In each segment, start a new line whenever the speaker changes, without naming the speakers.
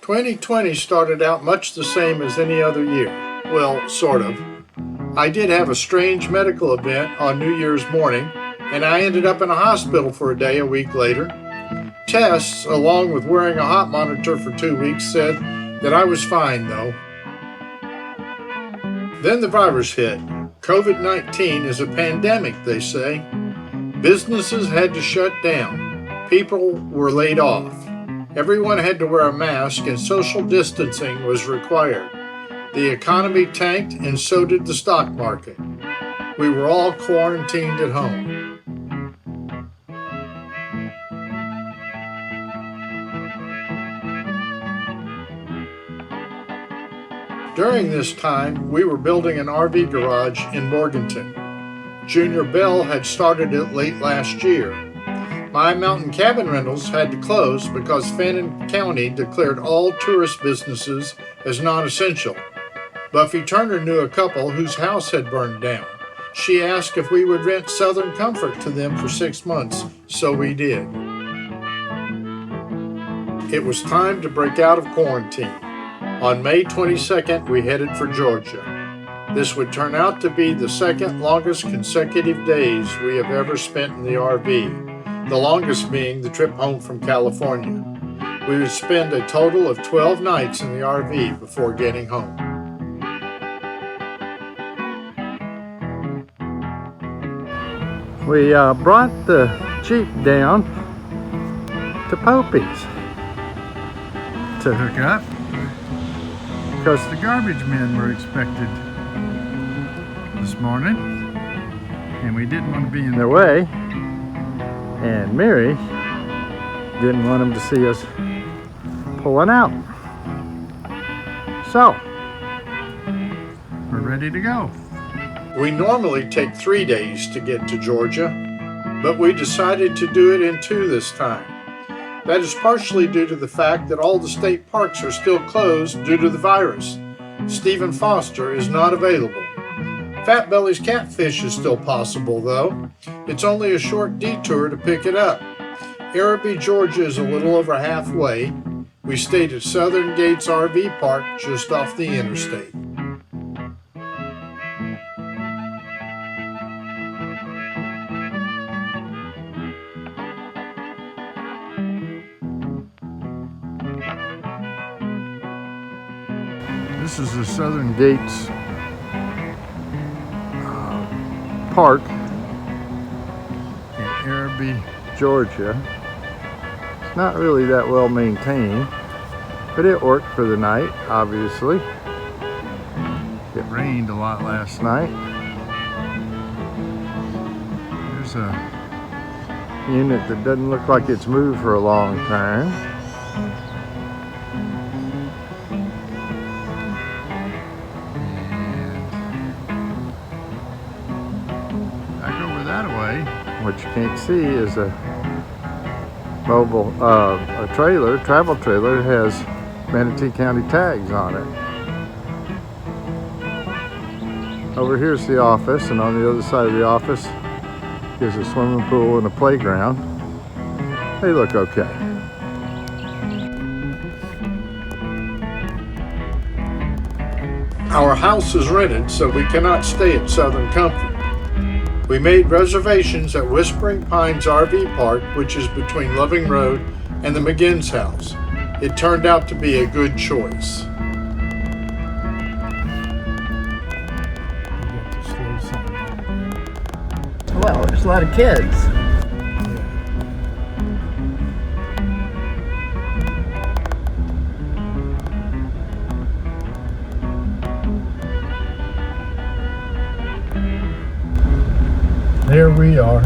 2020 started out much the same as any other year. Well, sort of. I did have a strange medical event on New Year's morning, and I ended up in a hospital for a day a week later. Tests, along with wearing a heart monitor for 2 weeks, said that I was fine though. Then the virus hit. COVID-19 is a pandemic, they say. Businesses had to shut down. People were laid off. Everyone had to wear a mask and social distancing was required. The economy tanked and so did the stock market. We were all quarantined at home. During this time, we were building an RV garage in Morganton. Junior Bell had started it late last year. My Mountain Cabin Rentals had to close because Fannin County declared all tourist businesses as non-essential. Buffy Turner knew a couple whose house had burned down. She asked if we would rent Southern Comfort to them for 6 months, so we did. It was time to break out of quarantine. On May 22nd, we headed for Georgia. This would turn out to be the second longest consecutive days we have ever spent in the RV. The longest being the trip home from California. We would spend a total of 12 nights in the RV before getting home.
We brought the Jeep down to Popey's to hook up because the garbage men were expected this morning and we didn't want to be in their way. And Mary didn't want him to see us pulling out. So, we're ready to go.
We normally take 3 days to get to Georgia, but we decided to do it in 2 this time. That is partially due to the fact that all the state parks are still closed due to the virus. Stephen Foster is not available. Fat Belly's Catfish is still possible, though. It's only a short detour to pick it up. Araby, Georgia is a little over halfway. We stayed at Southern Gates RV Park just off the interstate.
This is the Southern Gates Park in Araby, Georgia. It's not really that well maintained, but it worked for the night, obviously. It rained a lot last night. There's a unit that doesn't look like it's moved for a long time. What you can't see is a mobile, travel trailer that has Manatee County tags on it. Over here's the office, and on the other side of the office is a swimming pool and a playground. They look okay.
Our house is rented, so we cannot stay at Southern Comfort. We made reservations at Whispering Pines RV Park, which is between Loving Road and the McGinn's house. It turned out to be a good choice.
Well, there's a lot of kids.
There we are.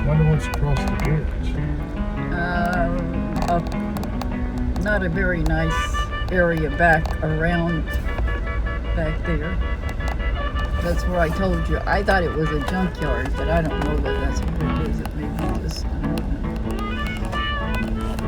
Wonder what's across the bridge.
Not a very nice area back there. That's where I told you. I thought it was a junkyard, but I don't know that that's what it is. It may be just, I don't know.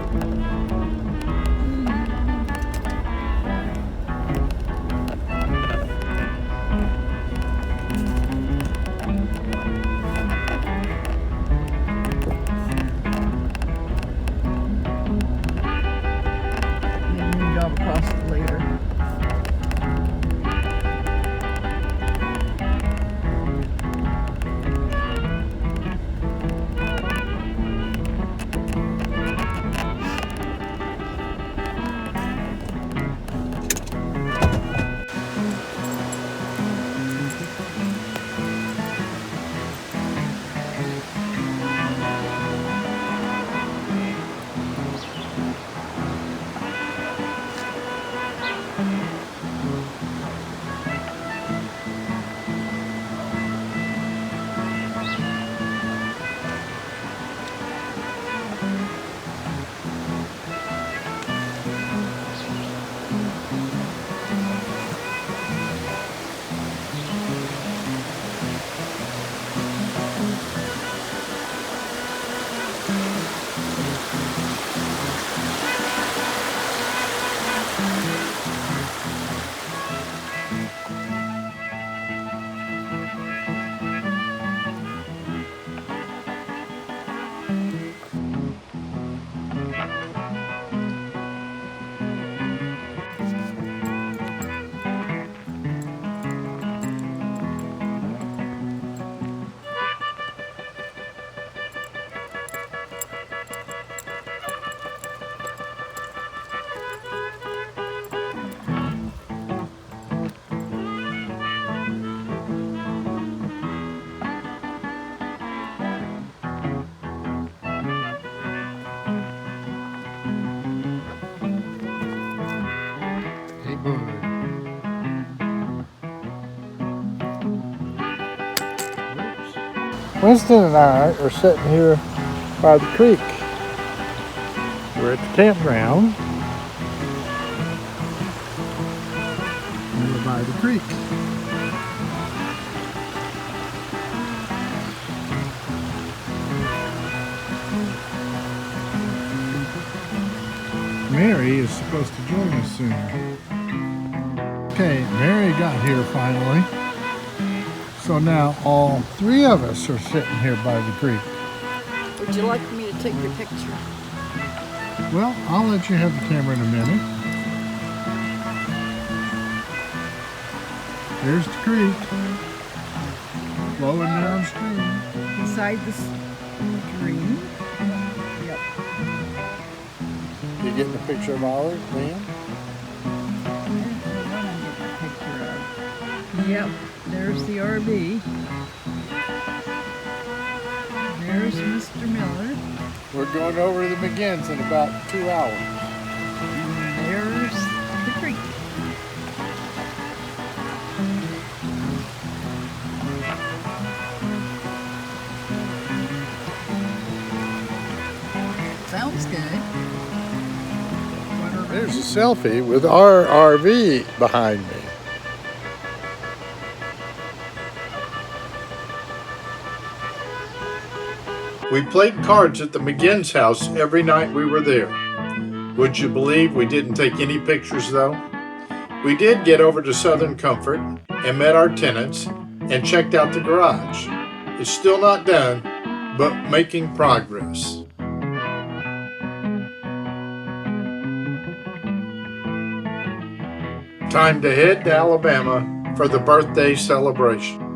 Winston and I are sitting here by the creek. We're at the campground. And we're by the creek. Mary is supposed to join us soon. Okay, Mary got here finally. So now all three of us are sitting here by the creek.
Would you like me to take your picture?
Well, I'll let you have the camera in a minute. There's the creek. Flowing downstream.
Beside the stream. Yep.
You getting a picture of ours, Liam?
Yep, there's the RV. There's Mr. Miller.
We're going over to the McGinns in about 2 hours.
And there's the creek. Sounds good.
There's a selfie with our RV behind me.
We played cards at the McGinn's house every night we were there. Would you believe we didn't take any pictures though? We did get over to Southern Comfort and met our tenants and checked out the garage. It's still not done, but making progress. Time to head to Alabama for the birthday celebration.